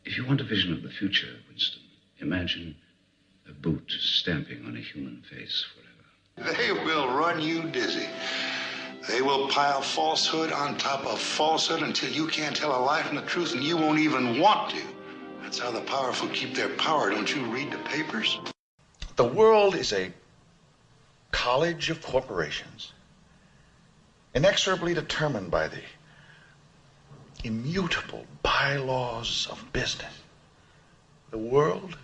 If you want a vision of the future, Winston, imagine a boot stamping on a human face forever. They will run you dizzy. They will pile falsehood on top of falsehood until you can't tell a lie from the truth, and you won't even want to. That's how the powerful keep their power. Don't you read the papers? The world is a college of corporations, inexorably determined by the immutable bylaws of business. The world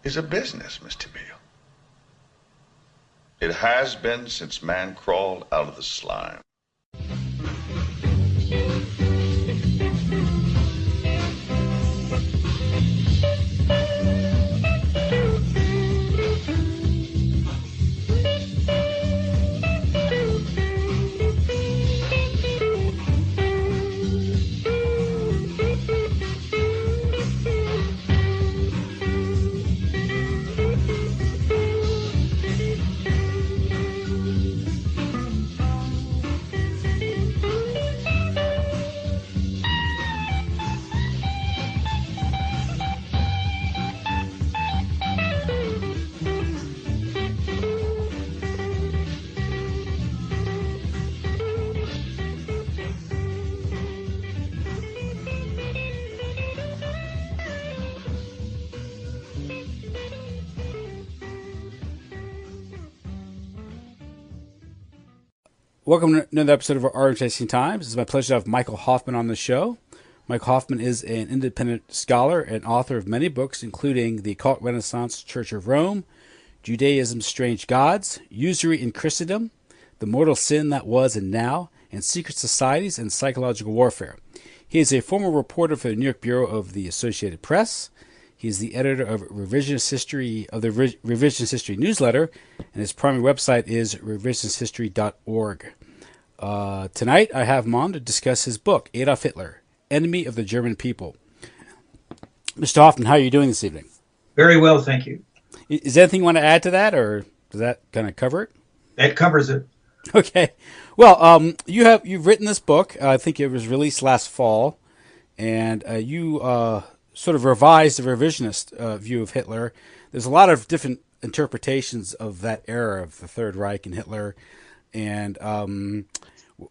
is a business, Mr. Beale. It has been since man crawled out of the slime. Welcome to another episode of our Interesting Times. It's my pleasure to have Michael Hoffman on the show. Michael Hoffman is an independent scholar and author of many books, including The Occult Renaissance Church of Rome, Judaism's Strange Gods, Usury in Christendom, The Mortal Sin That Was and Now, and Secret Societies and Psychological Warfare. He is a former reporter for the New York Bureau of the Associated Press. He is the editor of Revisionist History of the Revisionist History newsletter, and his primary website is revisionisthistory.org. Tonight, I have him on to discuss his book, Adolf Hitler, Enemy of the German People. Mr. Hoffman, how are you doing this evening? Very well, thank you. Is there anything you want to add to that, or does that kind of cover it? That covers it. Okay. Well, you've written this book. I think it was released last fall, and you sort of revised the revisionist view of Hitler. There's a lot of different interpretations of that era of the Third Reich and Hitler, and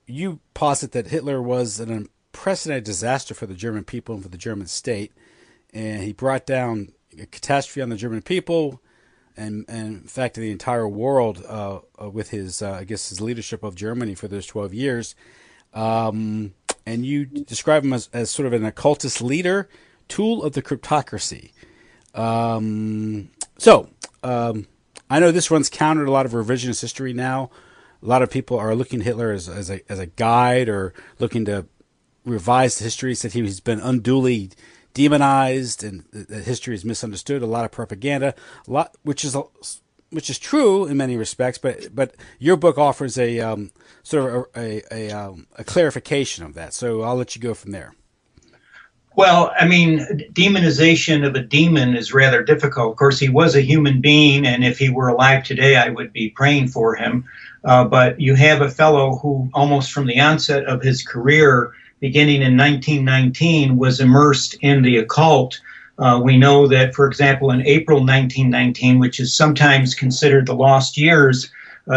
you posit that Hitler was an unprecedented disaster for the German people and for the German state, and he brought down a catastrophe on the German people and in fact the entire world with his his leadership of Germany for those 12 years. And you describe him as sort of an occultist leader, tool of the cryptocracy. I know this runs counter to a lot of revisionist history now. A lot of people are looking at Hitler as a guide, or looking to revise the history, said he's been unduly demonized and that history is misunderstood. A lot of propaganda, which is true in many respects. But your book offers a sort of a clarification of that. So I'll let you go from there. Well, I mean, demonization of a demon is rather difficult. Of course, he was a human being, and if he were alive today, I would be praying for him. But you have a fellow who, almost from the onset of his career, beginning in 1919, was immersed in the occult. We know that, for example, in April 1919, which is sometimes considered the lost years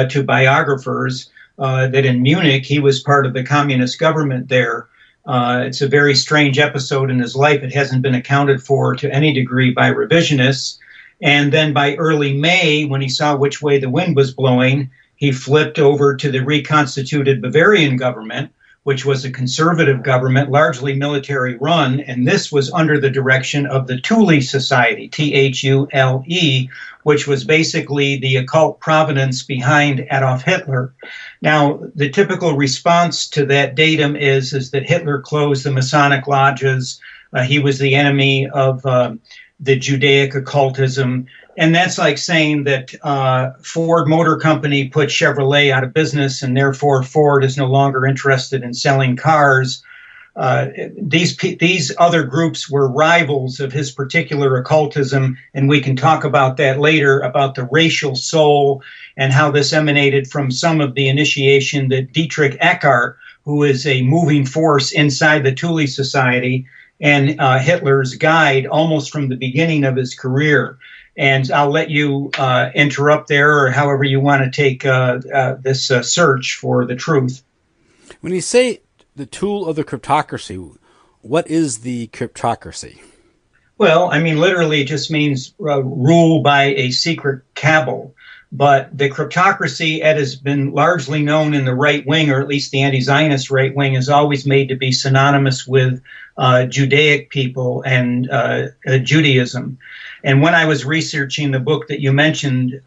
to biographers, that in Munich, he was part of the communist government there. It's a very strange episode in his life. It hasn't been accounted for to any degree by revisionists. And then by early May, when he saw which way the wind was blowing, he flipped over to the reconstituted Bavarian government, which was a conservative government, largely military run. And this was under the direction of the Thule Society, Thule, which was basically the occult provenance behind Adolf Hitler. Now, the typical response to that datum is that Hitler closed the Masonic lodges. He was the enemy of the Judaic occultism. And that's like saying that Ford Motor Company put Chevrolet out of business, and therefore Ford is no longer interested in selling cars. These other groups were rivals of his particular occultism, and we can talk about that later, about the racial soul and how this emanated from some of the initiation that Dietrich Eckart, who is a moving force inside the Thule Society, and Hitler's guide almost from the beginning of his career. And I'll let you interrupt there, or however you want to take this search for the truth. When you say the tool of the cryptocracy, what is the cryptocracy? Well, I mean, literally it just means rule by a secret cabal. But the cryptocracy, it has been largely known in the right wing, or at least the anti-Zionist right wing, is always made to be synonymous with Judaic people and Judaism. And when I was researching the book that you mentioned,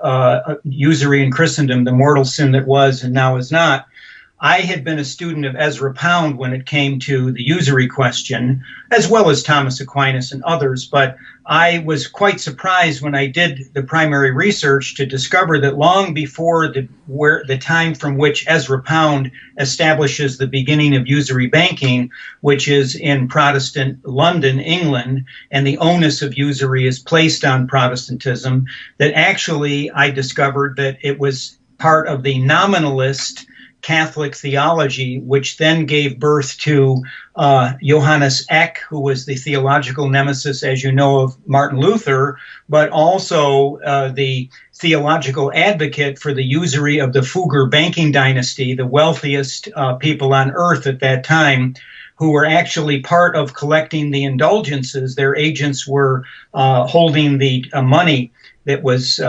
Usury in Christendom, the mortal sin that was and now is not, I had been a student of Ezra Pound when it came to the usury question, as well as Thomas Aquinas and others. But I was quite surprised when I did the primary research to discover that long before the time from which Ezra Pound establishes the beginning of usury banking, which is in Protestant London, England, and the onus of usury is placed on Protestantism, that actually I discovered that it was part of the nominalist Catholic theology, which then gave birth to Johannes Eck, who was the theological nemesis, as you know, of Martin Luther, but also the theological advocate for the usury of the Fugger banking dynasty, the wealthiest people on earth at that time, who were actually part of collecting the indulgences. Their agents were holding the money that was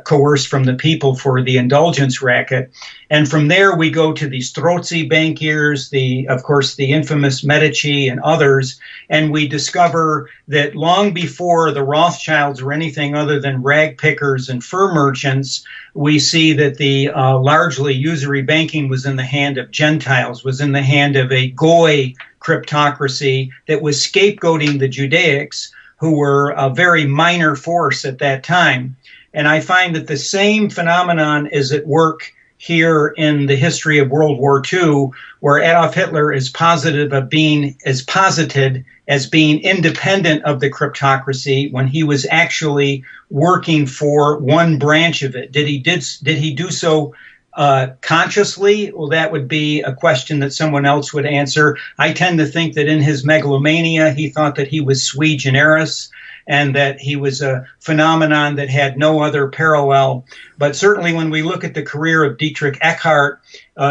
coerced from the people for the indulgence racket. And from there, we go to the Strozzi bankiers, of course, the infamous Medici and others, and we discover that long before the Rothschilds were anything other than rag pickers and fur merchants, we see that the largely usury banking was in the hand of Gentiles, was in the hand of a Goy cryptocracy that was scapegoating the Judaics, who were a very minor force at that time. And I find that the same phenomenon is at work here in the history of World War II, where Adolf Hitler is posited as being independent of the cryptocracy when he was actually working for one branch of it. Did he do so consciously? Well, that would be a question that someone else would answer. I tend to think that in his megalomania, he thought that he was sui generis and that he was a phenomenon that had no other parallel. But certainly when we look at the career of Dietrich Eckhart,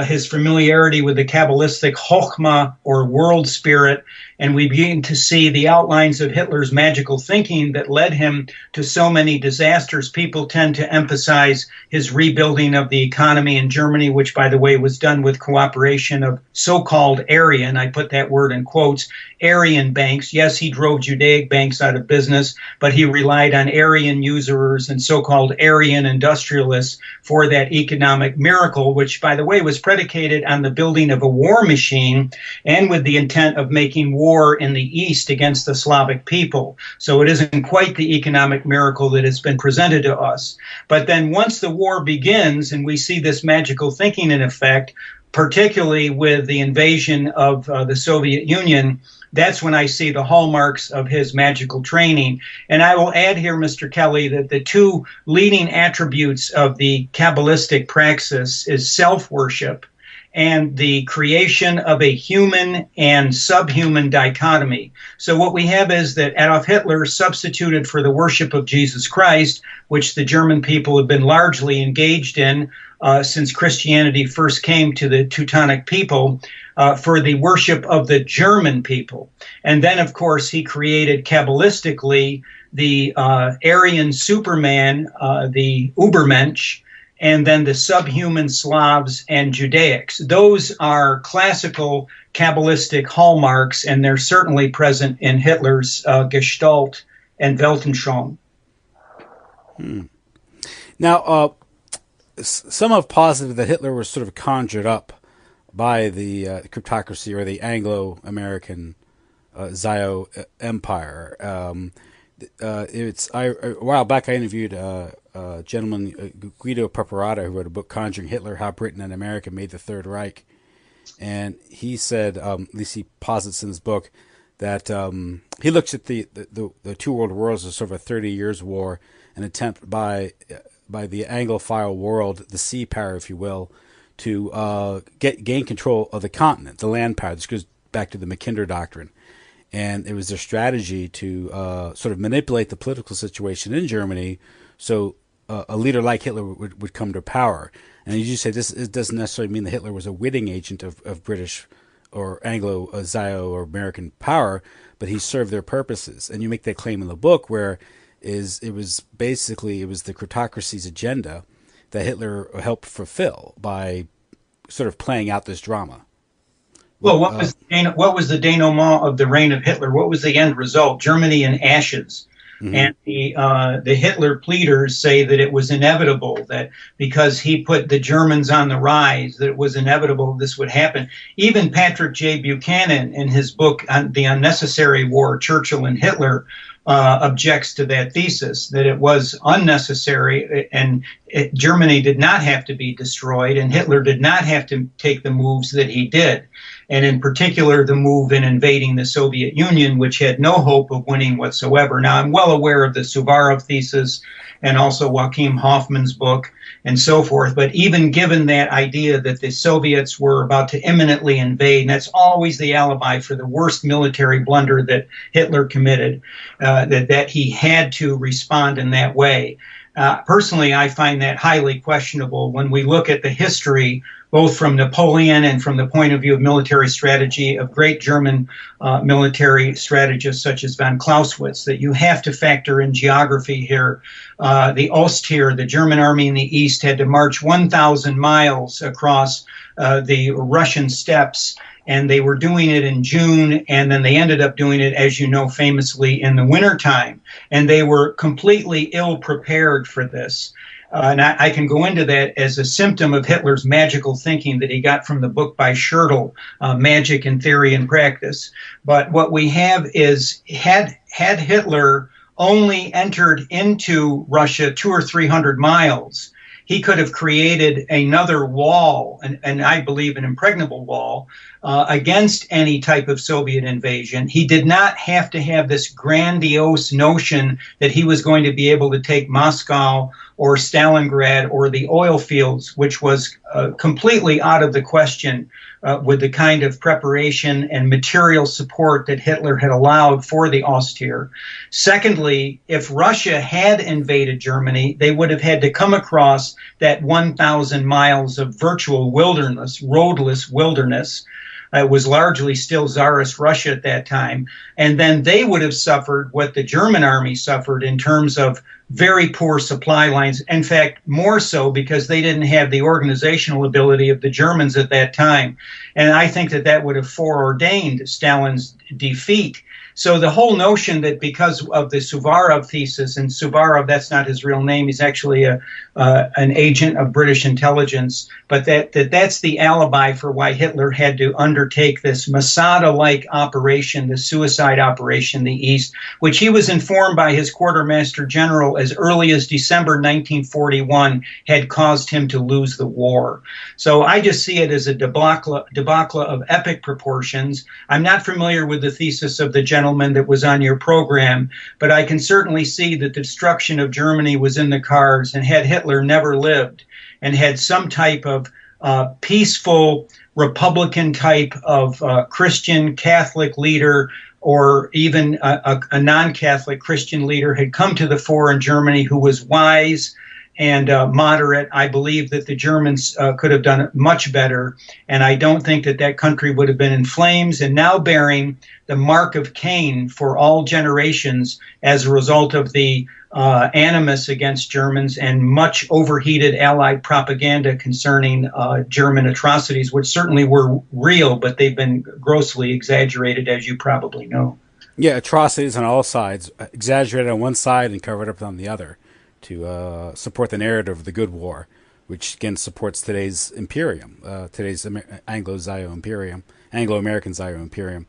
his familiarity with the Kabbalistic Chokhmah, or world spirit, and we begin to see the outlines of Hitler's magical thinking that led him to so many disasters. People tend to emphasize his rebuilding of the economy in Germany, which, by the way, was done with cooperation of so-called Aryan, I put that word in quotes, Aryan banks. Yes, he drove Judaic banks out of business, but he relied on Aryan usurers and so-called Aryan industrialists for that economic miracle, which, by the way, was predicated on the building of a war machine and with the intent of making war in the East against the Slavic people. So it isn't quite the economic miracle that has been presented to us. But then once the war begins and we see this magical thinking in effect, particularly with the invasion of the Soviet Union, that's when I see the hallmarks of his magical training. And I will add here, Mr. Kelly, that the two leading attributes of the Kabbalistic praxis is self-worship and the creation of a human and subhuman dichotomy. So what we have is that Adolf Hitler substituted for the worship of Jesus Christ, which the German people have been largely engaged in since Christianity first came to the Teutonic people, for the worship of the German people. And then, of course, he created Kabbalistically the Aryan Superman, the Übermensch, and then the subhuman Slavs and Judaics. Those are classical Kabbalistic hallmarks, and they're certainly present in Hitler's Gestalt and Weltanschauung. Now, some have posited that Hitler was sort of conjured up by the cryptocracy or the Anglo-American Zio Empire. A while back I interviewed a gentleman, Guido Preparata, who wrote a book, Conjuring Hitler, How Britain and America Made the Third Reich. And he said, at least he posits in his book, that he looks at the two world wars as sort of a 30 years war, an attempt by the Anglophile world, the sea power, if you will, to gain control of the continent, the land power. This goes back to the Mackinder Doctrine. and it was their strategy to sort of manipulate the political situation in Germany, so a leader like Hitler would come to power. And as you say, it doesn't necessarily mean that Hitler was a witting agent of British or Anglo-Zio or American power, but he served their purposes. And you make that claim in the book, where it was the cryptocracy's agenda that Hitler helped fulfill by sort of playing out this drama. Well, what was the denouement of the reign of Hitler? What was the end result? Germany in ashes. Mm-hmm. And the Hitler pleaders say that it was inevitable, that because he put the Germans on the rise, that it was inevitable this would happen. Even Patrick J. Buchanan, in his book on The Unnecessary War, Churchill and Hitler, objects to that thesis, that it was unnecessary and Germany did not have to be destroyed and Hitler did not have to take the moves that he did. And in particular, the move in invading the Soviet Union, which had no hope of winning whatsoever. Now, I'm well aware of the Suvorov thesis and also Joachim Hoffman's book and so forth. But even given that idea that the Soviets were about to imminently invade, and that's always the alibi for the worst military blunder that Hitler committed, that he had to respond in that way. Personally, I find that highly questionable when we look at the history, both from Napoleon and from the point of view of military strategy of great German military strategists such as von Clausewitz, that you have to factor in geography here. The Ostheer, the German army in the east, had to march 1,000 miles across the Russian steppes, and they were doing it in June, and then they ended up doing it, as you know, famously in the wintertime. And they were completely ill-prepared for this. And I can go into that as a symptom of Hitler's magical thinking that he got from the book by Schertl, Magic in Theory and Practice. But what we have is, had Hitler only entered into Russia 200 or 300 miles, he could have created another wall, and I believe an impregnable wall, against any type of Soviet invasion. He did not have to have this grandiose notion that he was going to be able to take Moscow or Stalingrad or the oil fields, which was completely out of the question with the kind of preparation and material support that Hitler had allowed for the Ostheer. Secondly, if Russia had invaded Germany, they would have had to come across that 1,000 miles of virtual wilderness, roadless wilderness. It was largely still Tsarist Russia at that time. And then they would have suffered what the German army suffered in terms of very poor supply lines. In fact, more so because they didn't have the organizational ability of the Germans at that time. And I think that that would have foreordained Stalin's defeat. So the whole notion that because of the Suvorov thesis, and Suvorov, that's not his real name, he's actually an agent of British intelligence, but that's the alibi for why Hitler had to undertake this Masada-like operation, the suicide operation in the East, which he was informed by his quartermaster general as early as December 1941 had caused him to lose the war. So I just see it as a debacle of epic proportions. I'm not familiar with the thesis of the gentleman that was on your program, but I can certainly see that the destruction of Germany was in the cards, and had Hitler never lived and had some type of peaceful Republican type of Christian Catholic leader, or even a non-Catholic Christian leader had come to the fore in Germany who was wise and moderate, I believe that the Germans could have done it much better. And I don't think that that country would have been in flames and now bearing the mark of Cain for all generations as a result of the animus against Germans and much overheated Allied propaganda concerning German atrocities, which certainly were real, but they've been grossly exaggerated, as you probably know. Yeah, atrocities on all sides, exaggerated on one side and covered up on the other, to support the narrative of the good war, which again supports today's imperium, today's Anglo-Zio imperium, Anglo-American Zio imperium.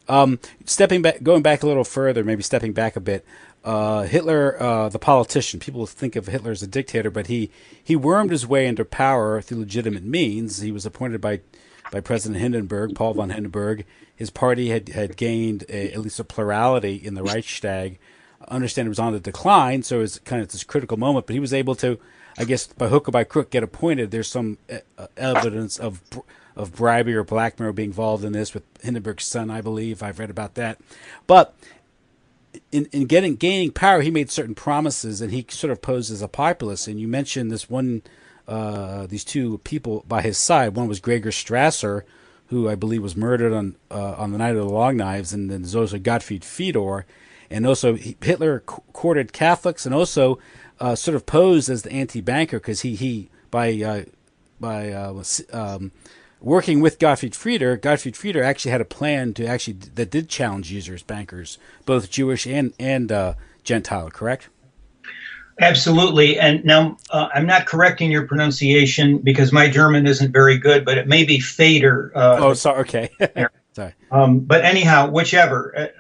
Going back a little further, maybe stepping back a bit, Hitler, the politician, people think of Hitler as a dictator, but he wormed his way into power through legitimate means. He was appointed by President Hindenburg, Paul von Hindenburg. His party had gained at least a plurality in the Reichstag. I understand it was on the decline, so it was kind of this critical moment, but he was able to, I guess, by hook or by crook, get appointed. There's some evidence of of bribery or blackmail being involved in this with Hindenburg's son, I believe. I've read about that. But in gaining power, he made certain promises, and he sort of posed as a populist. And you mentioned this one, these two people by his side. One was Gregor Strasser, who I believe was murdered on the night of the Long Knives, and then there's also Gottfried Fedor. And also Hitler courted Catholics, and also sort of posed as the anti-banker, because he by working with Gottfried Frieder actually had a plan that did challenge users, bankers, both Jewish and Gentile, correct? Absolutely. And now I'm not correcting your pronunciation because my German isn't very good, but it may be Fader. Sorry. Okay. Sorry. But anyhow, whichever.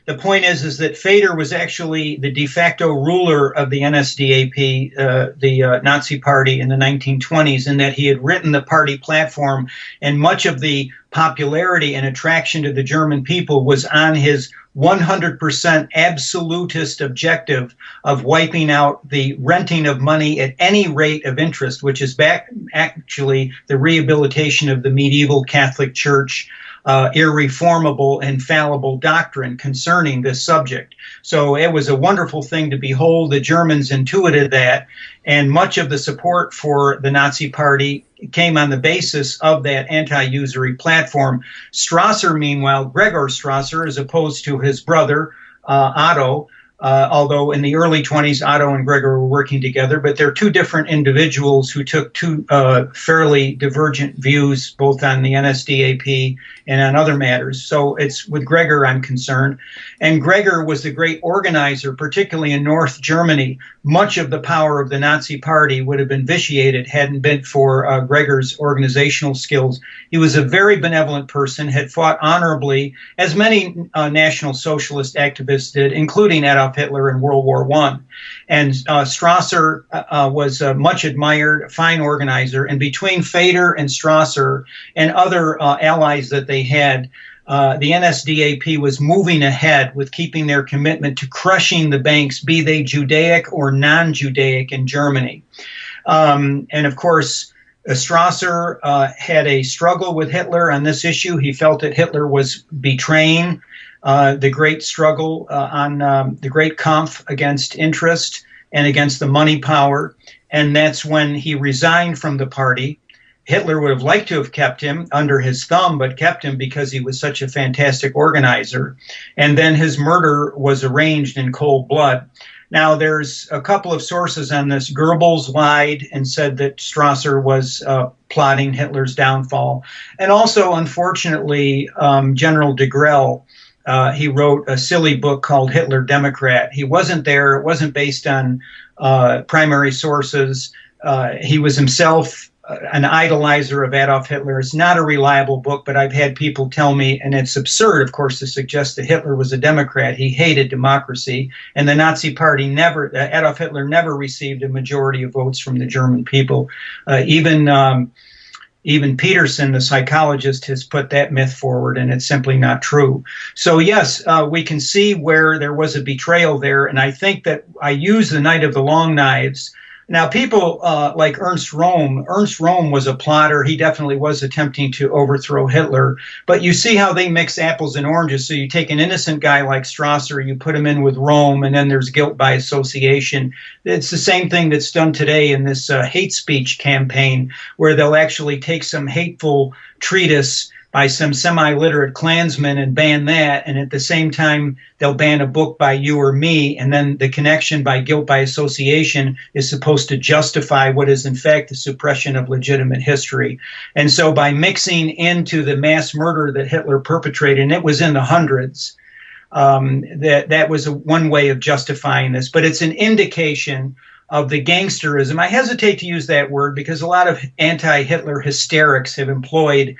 The point is that Fader was actually the de facto ruler of the NSDAP, the Nazi Party in the 1920s, in that he had written the party platform, and much of the popularity and attraction to the German people was on his 100% absolutist objective of wiping out the renting of money at any rate of interest, which is actually the rehabilitation of the medieval Catholic Church irreformable, infallible doctrine concerning this subject. So it was a wonderful thing to behold. The Germans intuited that, and much of the support for the Nazi Party came on the basis of that anti-usury platform. Strasser, meanwhile, Gregor Strasser, as opposed to his brother, Otto, although in the early 20s, Otto and Gregor were working together, but they're two different individuals who took two fairly divergent views, both on the NSDAP and on other matters. So it's with Gregor I'm concerned. And Gregor was the great organizer, particularly in North Germany. Much of the power of the Nazi Party would have been vitiated hadn't been for Gregor's organizational skills. He was a very benevolent person, had fought honorably, as many National Socialist activists did, including Adolf Hitler in World War I. And Strasser was much admired, a fine organizer. And between Fader and Strasser and other allies that they had, the NSDAP was moving ahead with keeping their commitment to crushing the banks, be they Judaic or non-Judaic, in Germany. And of course, Strasser had a struggle with Hitler on this issue. He felt that Hitler was betraying the great struggle on the great Kampf against interest and against the money power. And that's when he resigned from the party. Hitler would have liked to have kept him under his thumb, but kept him because he was such a fantastic organizer. And then his murder was arranged in cold blood. Now, there's a couple of sources on this. Goebbels lied and said that Strasser was plotting Hitler's downfall. And also, unfortunately, General de Grelle, he wrote a silly book called Hitler Democrat. He wasn't there. It wasn't based on primary sources. He was himself an idolizer of Adolf Hitler. It's not a reliable book, but I've had people tell me, and it's absurd, of course, to suggest that Hitler was a Democrat. He hated democracy, and the Nazi Party Adolf Hitler never received a majority of votes from the German people. Even Peterson, the psychologist, has put that myth forward, and it's simply not true. So yes, we can see where there was a betrayal there, and I think that I use the Night of the Long Knives. Now, people like Ernst Röhm was a plotter. He definitely was attempting to overthrow Hitler. But you see how they mix apples and oranges. So you take an innocent guy like Strasser, you put him in with Röhm, and then there's guilt by association. It's the same thing that's done today in this hate speech campaign, where they'll actually take some hateful treatise by some semi-literate Klansmen and ban that, and at the same time they'll ban a book by you or me, and then the connection by guilt by association is supposed to justify what is in fact the suppression of legitimate history. And so by mixing into the mass murder that Hitler perpetrated, and it was in the hundreds, that was one way of justifying this, but it's an indication of the gangsterism. I hesitate to use that word because a lot of anti-Hitler hysterics have employed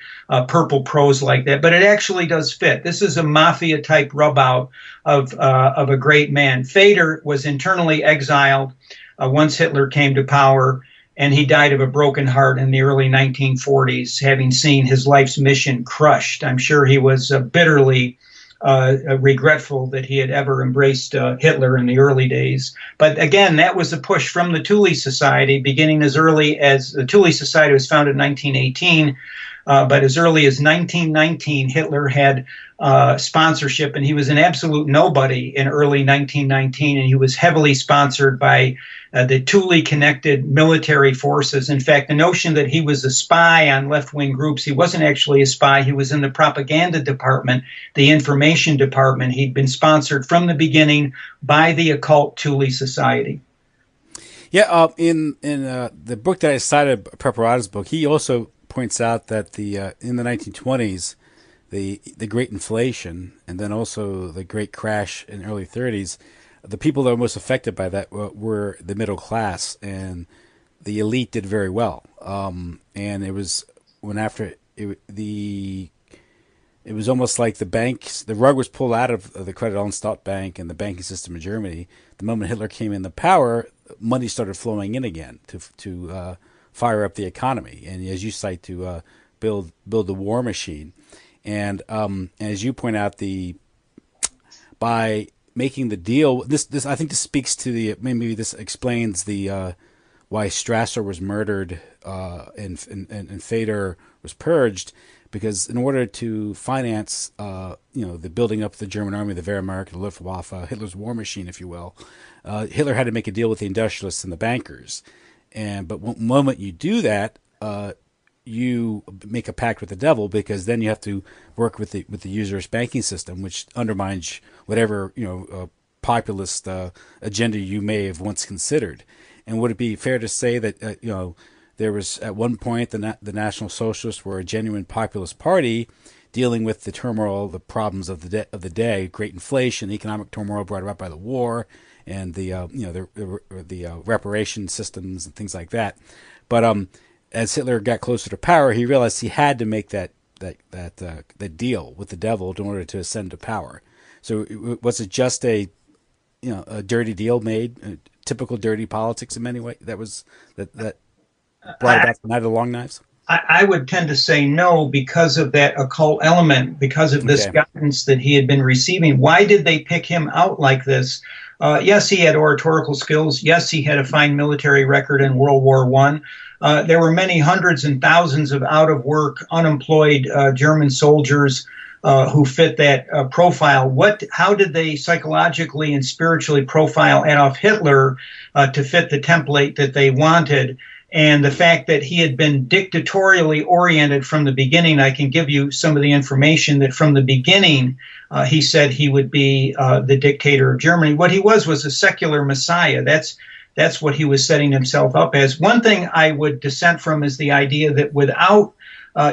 purple prose like that, but it actually does fit. This is a mafia-type rub-out of a great man. Fader was internally exiled once Hitler came to power, and he died of a broken heart in the early 1940s, having seen his life's mission crushed. I'm sure he was bitterly regretful that he had ever embraced Hitler in the early days. But again, that was a push from the Thule Society, beginning as early as the Thule Society was founded in 1918. but as early as 1919, Hitler had sponsorship, and he was an absolute nobody in early 1919, and he was heavily sponsored by the Thule-connected military forces. In fact, the notion that he was a spy on left-wing groups, he wasn't actually a spy. He was in the propaganda department, the information department. He'd been sponsored from the beginning by the occult Thule Society. Yeah, in the book that I cited, Preparato's book, he also points out that in the 1920s, the Great Inflation and then also the Great Crash in the early 30s, the people that were most affected by that were the middle class, and the elite did very well. And it was when after it was almost like the rug was pulled out of the Credit Anstalt Bank and the banking system in Germany. The moment Hitler came into power, money started flowing in again to fire up the economy, and as you cite, to build the war machine. And as you point out, by making the deal, this I think this speaks to maybe this explains why Strasser was murdered and Feder was purged, because in order to finance the building up of the German army, the Wehrmacht, the Luftwaffe, Hitler's war machine, if you will, Hitler had to make a deal with the industrialists and the bankers. But the moment you do that, you make a pact with the devil, because then you have to work with the usurous banking system, which undermines whatever populist agenda you may have once considered. And would it be fair to say that there was at one point the National Socialists were a genuine populist party dealing with the turmoil, the problems of the day, great inflation, economic turmoil brought about by the war, and the reparation systems and things like that. But as Hitler got closer to power, he realized he had to make that deal with the devil in order to ascend to power. So was it just a dirty deal made, typical dirty politics in many ways that brought about the Night of the Long Knives? I would tend to say no, because of that occult element, because of this guidance that he had been receiving. Why did they pick him out like this? Yes, he had oratorical skills. Yes, he had a fine military record in World War I. There were many hundreds and thousands of out-of-work, unemployed German soldiers who fit that profile. How did they psychologically and spiritually profile Adolf Hitler to fit the template that they wanted? And the fact that he had been dictatorially oriented from the beginning, I can give you some of the information that from the beginning he said he would be the dictator of Germany. What he was a secular messiah. That's what he was setting himself up as. One thing I would dissent from is the idea that without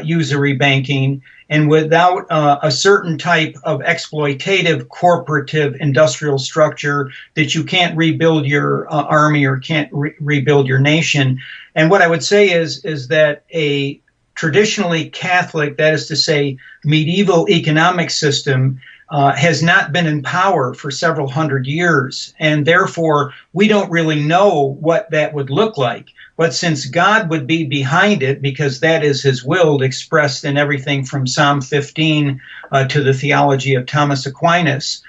usury banking and without a certain type of exploitative, corporative, industrial structure, that you can't rebuild your army or can't rebuild your nation. And what I would say is that a traditionally Catholic, that is to say, medieval economic system has not been in power for several hundred years, and therefore we don't really know what that would look like. But since God would be behind it, because that is his will expressed in everything from Psalm 15 to the theology of Thomas Aquinas,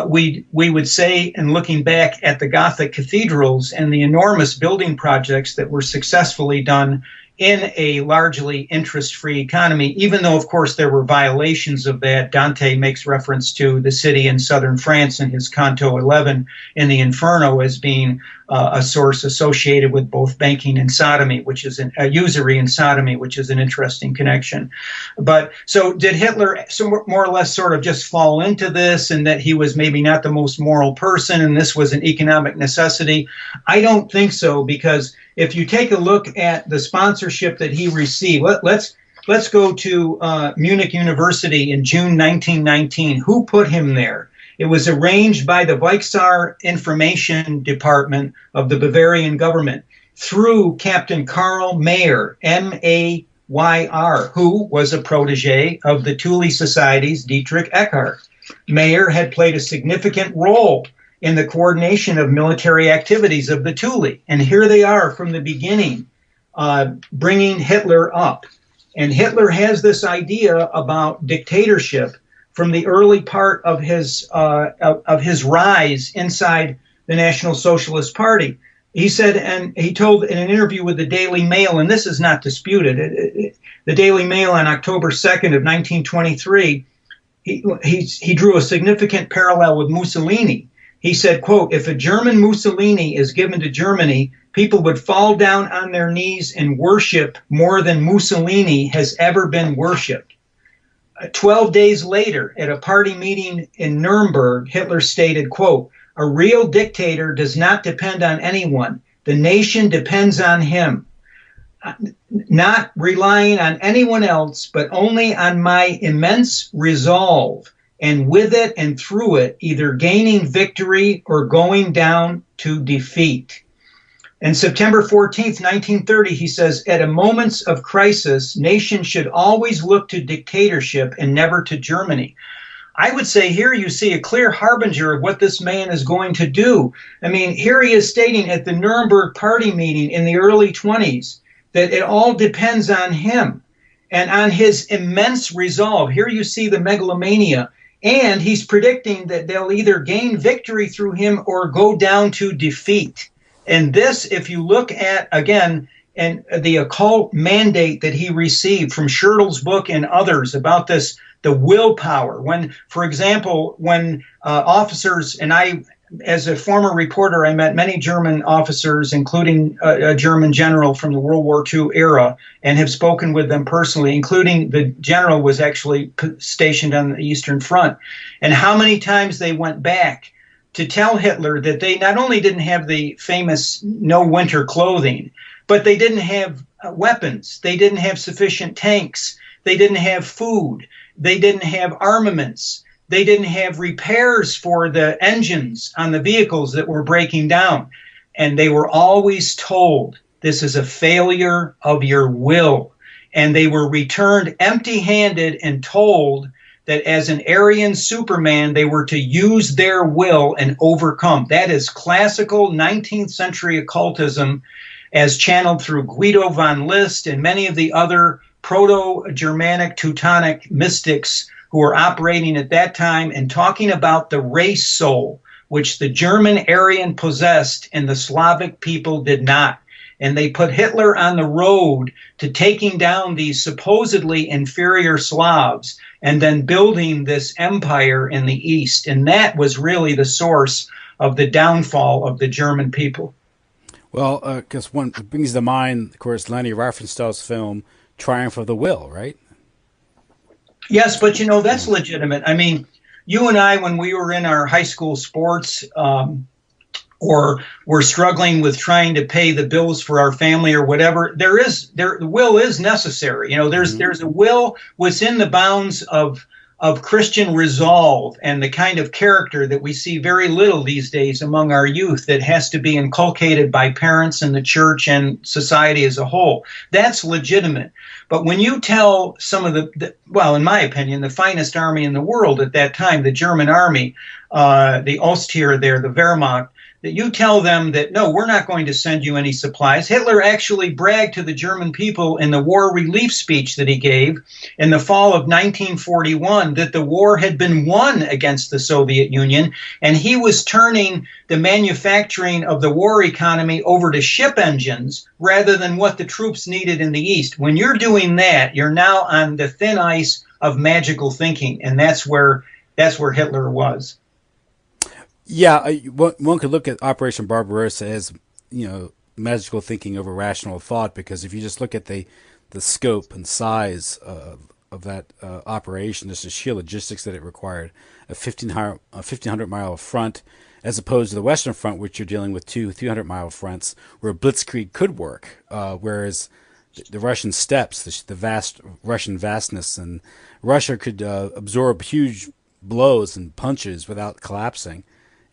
we would say, in looking back at the Gothic cathedrals and the enormous building projects that were successfully done in a largely interest-free economy, even though, of course, there were violations of that. Dante makes reference to the city in southern France in his Canto 11 in the Inferno as being a source associated with both banking and sodomy, which is usury and sodomy, which is an interesting connection. But so did Hitler more or less sort of just fall into this, and that he was maybe not the most moral person and this was an economic necessity? I don't think so, because if you take a look at the sponsorship that he received, let's go to Munich University in June 1919. Who put him there? It was arranged by the Weichsar Information Department of the Bavarian government through Captain Karl Mayer, M-A-Y-R, who was a protege of the Thule Society's Dietrich Eckart. Mayer had played a significant role in the coordination of military activities of the Thule. And here they are from the beginning, bringing Hitler up. And Hitler has this idea about dictatorship from the early part of his rise inside the National Socialist Party. He said, and he told in an interview with the Daily Mail, and this is not disputed, the Daily Mail on October 2nd of 1923, he drew a significant parallel with Mussolini. He said, quote, if a German Mussolini is given to Germany, people would fall down on their knees and worship more than Mussolini has ever been worshipped. 12 days later, at a party meeting in Nuremberg, Hitler stated, quote, a real dictator does not depend on anyone. The nation depends on him. Not relying on anyone else, but only on my immense resolve, and with it and through it, either gaining victory or going down to defeat. And September 14th, 1930, he says, at a moments of crisis, nations should always look to dictatorship and never to Germany. I would say here you see a clear harbinger of what this man is going to do. I mean, here he is stating at the Nuremberg party meeting in the early 20s that it all depends on him and on his immense resolve. Here you see the megalomania. And he's predicting that they'll either gain victory through him or go down to defeat. And this, if you look at, again, and the occult mandate that he received from Schertl's book and others about this, the willpower. When, for example, when officers, and I, as a former reporter, I met many German officers, including a German general from the World War II era, and have spoken with them personally, including the general was actually stationed on the Eastern Front. And how many times they went back to tell Hitler that they not only didn't have the famous no winter clothing, but they didn't have weapons. They didn't have sufficient tanks. They didn't have food. They didn't have armaments. They didn't have repairs for the engines on the vehicles that were breaking down. And they were always told, this is a failure of your will. And they were returned empty-handed and told that as an Aryan Superman, they were to use their will and overcome. That is classical 19th century occultism as channeled through Guido von List and many of the other Proto-Germanic Teutonic mystics who were operating at that time and talking about the race soul, which the German Aryan possessed and the Slavic people did not. And they put Hitler on the road to taking down these supposedly inferior Slavs and then building this empire in the East. And that was really the source of the downfall of the German people. Well, because one brings to mind, of course, Leni Riefenstahl's film Triumph of the Will, right? Yes, but you know, that's legitimate. I mean, you and I, when we were in our high school sports, or we're struggling with trying to pay the bills for our family or whatever, the will is necessary. You know, there's a will within the bounds of Christian resolve and the kind of character that we see very little these days among our youth that has to be inculcated by parents and the church and society as a whole. That's legitimate. But when you tell some of well, in my opinion, the finest army in the world at that time, the German army, the Ostheer there, the Wehrmacht, that you tell them that, no, we're not going to send you any supplies. Hitler actually bragged to the German people in the war relief speech that he gave in the fall of 1941 that the war had been won against the Soviet Union, and he was turning the manufacturing of the war economy over to ship engines rather than what the troops needed in the East. When you're doing that, you're now on the thin ice of magical thinking, and that's where Hitler was. Yeah, one could look at Operation Barbarossa as, you know, magical thinking over rational thought, because if you just look at the scope and size of that operation, just the sheer logistics that it required, a 1,500-mile front, as opposed to the Western Front, which you're dealing with 300-mile fronts, where blitzkrieg could work, whereas the Russian steppes, the vast Russian vastness, and Russia could absorb huge blows and punches without collapsing.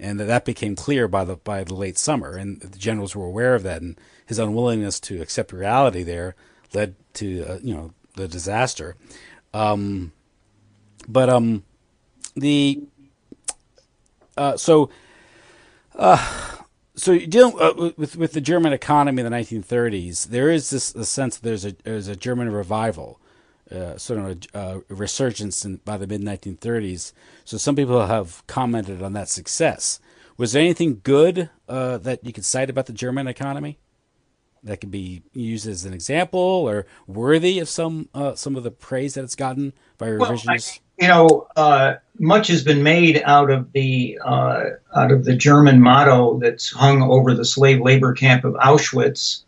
And that became clear by the late summer, and the generals were aware of that. And his unwillingness to accept reality there led to the disaster. So you're dealing with the German economy in the 1930s. There is a sense that there's a German revival. Sort of a resurgence by the mid-1930s. So some people have commented on that success. Was there anything good that you could cite about the German economy that could be used as an example or worthy of some of the praise that it's gotten by revisionists? Much has been made out of the German motto that's hung over the slave labor camp of Auschwitz,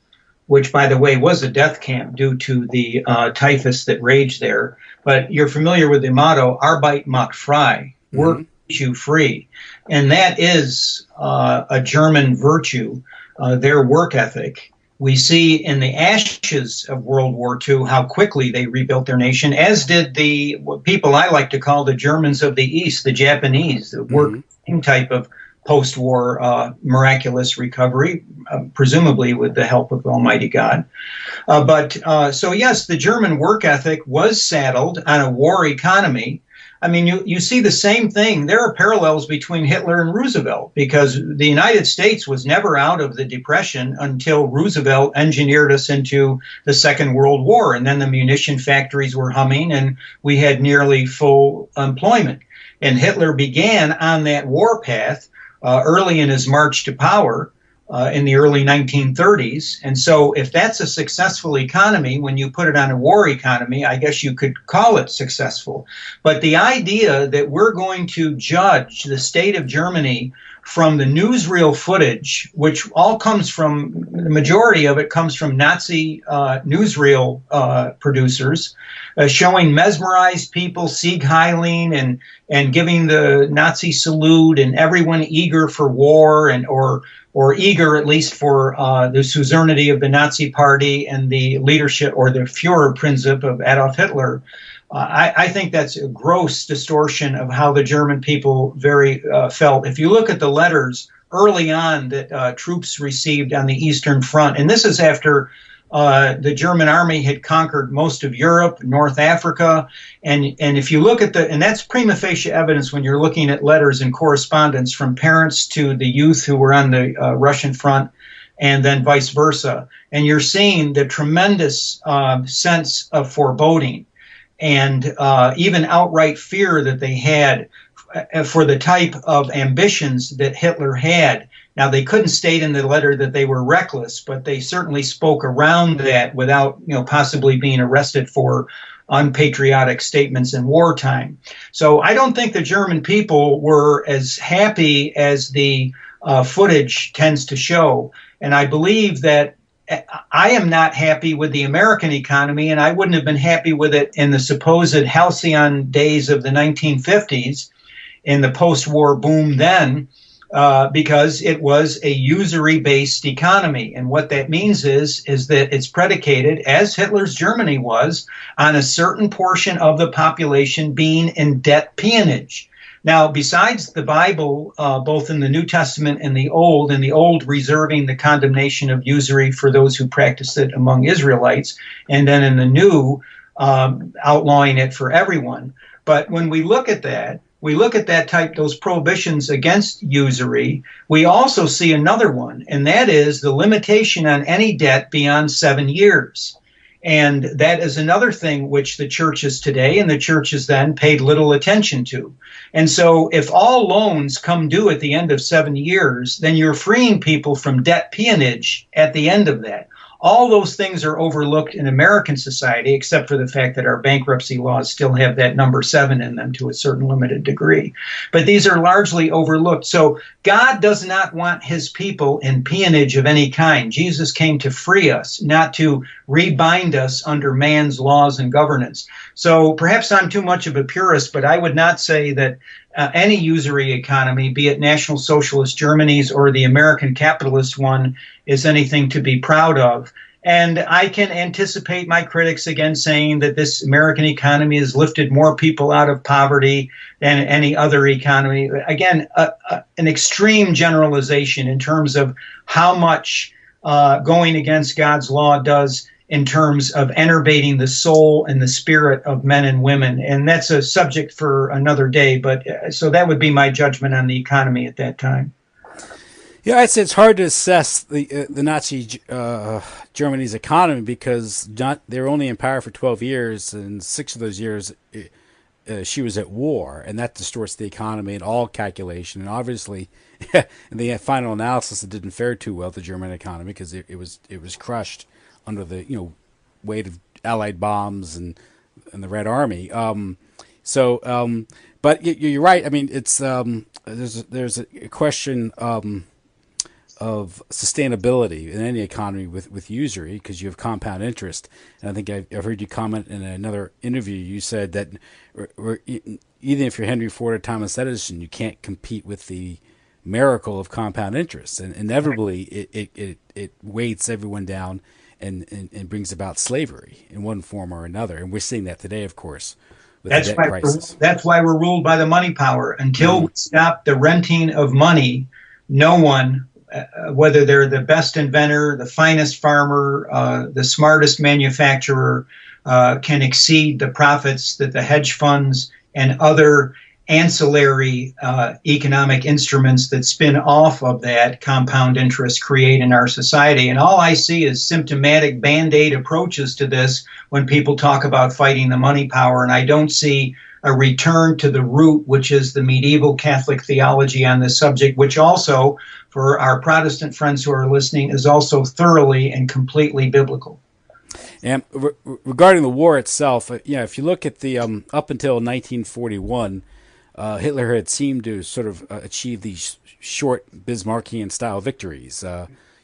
which, by the way, was a death camp due to the typhus that raged there. But you're familiar with the motto, Arbeit macht frei, work makes you free. And that is a German virtue, their work ethic. We see in the ashes of World War II how quickly they rebuilt their nation, as did the people I like to call the Germans of the East, the Japanese, that worked same type of post-war miraculous recovery, presumably with the help of Almighty God. So yes, the German work ethic was saddled on a war economy. I mean, you see the same thing. There are parallels between Hitler and Roosevelt, because the United States was never out of the Depression until Roosevelt engineered us into the Second World War. And then the munition factories were humming and we had nearly full employment. And Hitler began on that war path early in his march to power in the early 1930s. And so if that's a successful economy, when you put it on a war economy, I guess you could call it successful. But the idea that we're going to judge the state of Germany from the newsreel footage, which all comes from, the majority of it comes from Nazi newsreel producers, showing mesmerized people Sieg Heiling and giving the Nazi salute, and everyone eager for war and or eager at least for the suzerainty of the Nazi Party and the leadership or the Führerprinzip of Adolf Hitler. I think that's a gross distortion of how the German people felt. If you look at the letters early on that troops received on the Eastern Front, and this is after the German army had conquered most of Europe, North Africa, and if you look at and that's prima facie evidence when you're looking at letters and correspondence from parents to the youth who were on the Russian front, and then vice versa, and you're seeing the tremendous sense of foreboding and even outright fear that they had for the type of ambitions that Hitler had. Now, they couldn't state in the letter that they were reckless, but they certainly spoke around that without, possibly being arrested for unpatriotic statements in wartime. So I don't think the German people were as happy as the footage tends to show. And I believe that I am not happy with the American economy, and I wouldn't have been happy with it in the supposed halcyon days of the 1950s, in the post-war boom then, because it was a usury-based economy. And what that means is that it's predicated, as Hitler's Germany was, on a certain portion of the population being in debt peonage. Now, besides the Bible, both in the New Testament and the Old reserving the condemnation of usury for those who practiced it among Israelites, and then in the New, outlawing it for everyone. But when we look at that, those prohibitions against usury, we also see another one, and that is the limitation on any debt beyond 7 years. And that is another thing which the churches today and the churches then paid little attention to. And so if all loans come due at the end of 7 years, then you're freeing people from debt peonage at the end of that. All those things are overlooked in American society, except for the fact that our bankruptcy laws still have that number 7 in them to a certain limited degree. But these are largely overlooked. So God does not want his people in peonage of any kind. Jesus came to free us, not to rebind us under man's laws and governance. So perhaps I'm too much of a purist, but I would not say that any usury economy, be it National Socialist Germany's or the American capitalist one, is anything to be proud of. And I can anticipate my critics again saying that this American economy has lifted more people out of poverty than any other economy. Again, an extreme generalization in terms of how much going against God's law does in terms of enervating the soul and the spirit of men and women. And that's a subject for another day. But so that would be my judgment on the economy at that time. Yeah, I'd say it's hard to assess the Nazi Germany's economy because they were only in power for 12 years, and 6 of those years she was at war, and that distorts the economy and all calculation. And obviously, in the final analysis, it didn't fare too well, the German economy, because it was crushed under the weight of Allied bombs and the Red Army. But you're right. I mean, it's there's a question of sustainability in any economy with usury, because you have compound interest. And I think I've heard you comment in another interview. You said that even if you're Henry Ford or Thomas Edison, you can't compete with the miracle of compound interest, and inevitably it weights everyone down and brings about slavery in one form or another. And we're seeing that today, of course. That's why we're ruled by the money power. Until we stop the renting of money, no one, whether they're the best inventor, the finest farmer, the smartest manufacturer, can exceed the profits that the hedge funds and other ancillary economic instruments that spin off of that compound interest create in our society. And all I see is symptomatic Band-Aid approaches to this when people talk about fighting the money power, and I don't see a return to the root, which is the medieval Catholic theology on this subject, which also, for our Protestant friends who are listening, is also thoroughly and completely biblical. And regarding the war itself, if you look at the up until 1941, Hitler had seemed to sort of achieve these short Bismarckian style victories.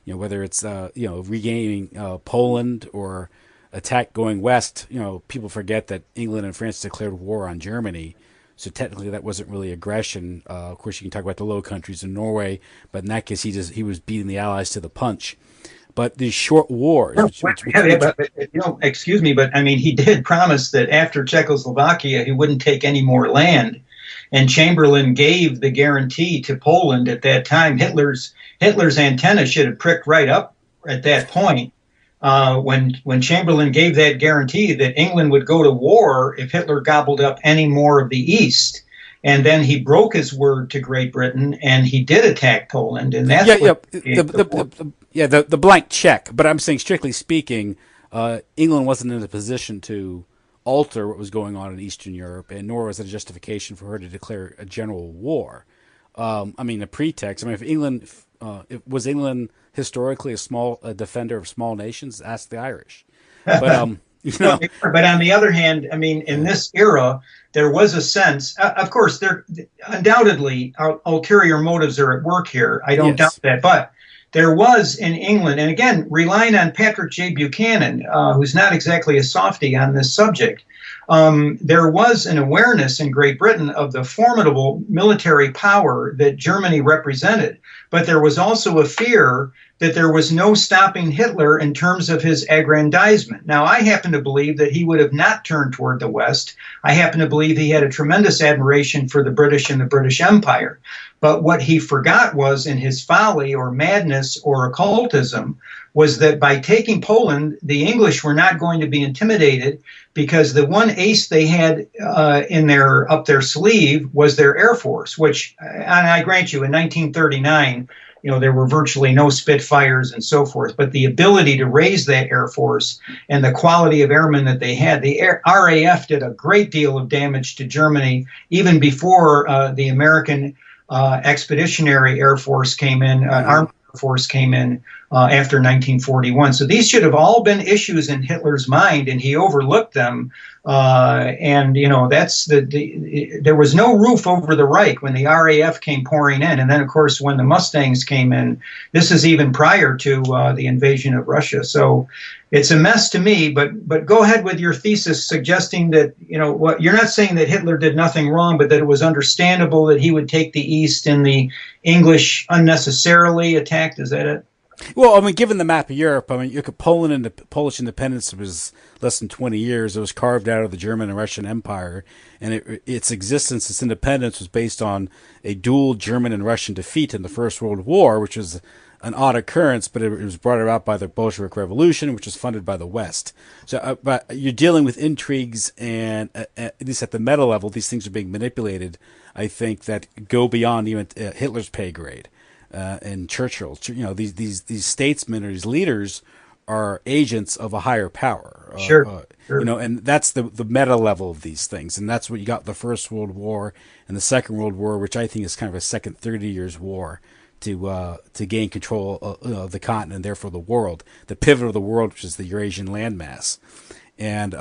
Whether it's regaining Poland or attack going west. People forget that England and France declared war on Germany, so technically that wasn't really aggression. Of course, you can talk about the Low Countries in Norway, but in that case, he was beating the Allies to the punch. But these short wars, excuse me, but I mean, he did promise that after Czechoslovakia, he wouldn't take any more land. And Chamberlain gave the guarantee to Poland at that time. Hitler's antenna should have pricked right up at that point when Chamberlain gave that guarantee that England would go to war if Hitler gobbled up any more of the East. And then he broke his word to Great Britain, and he did attack Poland. And that's the blank check. But I'm saying, strictly speaking, England wasn't in a position to alter what was going on in Eastern Europe, and nor was it a justification for her to declare a general war. A pretext. If England was England historically a defender of small nations? Ask the Irish. But But on the other hand, in this era, there was a sense. Of course, there undoubtedly ulterior motives are at work here. I don't doubt that, but there was in England, and again, relying on Patrick J. Buchanan, who's not exactly a softie on this subject, there was an awareness in Great Britain of the formidable military power that Germany represented. But there was also a fear that there was no stopping Hitler in terms of his aggrandizement. Now, I happen to believe that he would have not turned toward the West. I happen to believe he had a tremendous admiration for the British and the British Empire. But what he forgot was, in his folly or madness or occultism, was that by taking Poland, the English were not going to be intimidated, because the one ace they had up their sleeve was their Air Force, which, and I grant you, in 1939, there were virtually no Spitfires and so forth, but the ability to raise that Air Force and the quality of airmen that they had, the RAF did a great deal of damage to Germany even before the American Expeditionary Air Force came in, Army Air Force came in after 1941. So these should have all been issues in Hitler's mind, and he overlooked them. That's there was no roof over the Reich when the RAF came pouring in. And then, of course, when the Mustangs came in, this is even prior to the invasion of Russia. So it's a mess to me, but go ahead with your thesis suggesting that, you're not saying that Hitler did nothing wrong, but that it was understandable that he would take the East and the English unnecessarily attacked. Is that it? Well, given the map of Europe, Poland and the Polish independence was less than 20 years. It was carved out of the German and Russian Empire, and its existence, its independence, was based on a dual German and Russian defeat in the First World War, which was an odd occurrence, but it was brought about by the Bolshevik Revolution, which was funded by the West. So, but you're dealing with intrigues, and at least at the meta level, these things are being manipulated, I think, that go beyond even Hitler's pay grade. And Churchill, these statesmen or these leaders are agents of a higher power. Sure. You know, and that's the meta level of these things, and that's what you got the First World War and the Second World War, which I think is kind of a second 30 years war to gain control of the continent and therefore the world, the pivot of the world, which is the Eurasian landmass. And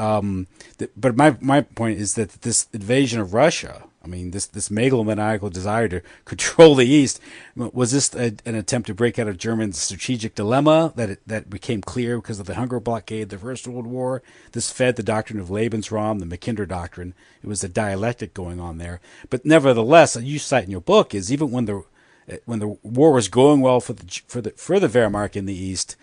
but my point is that this invasion of Russia, I mean, this megalomaniacal desire to control the East, was this an attempt to break out of Germany's strategic dilemma that became clear because of the Hunger blockade, the First World War? This fed the doctrine of Lebensraum, the Mackinder doctrine. It was a dialectic going on there. But nevertheless, you cite in your book is even when the war was going well for the Wehrmacht in the East,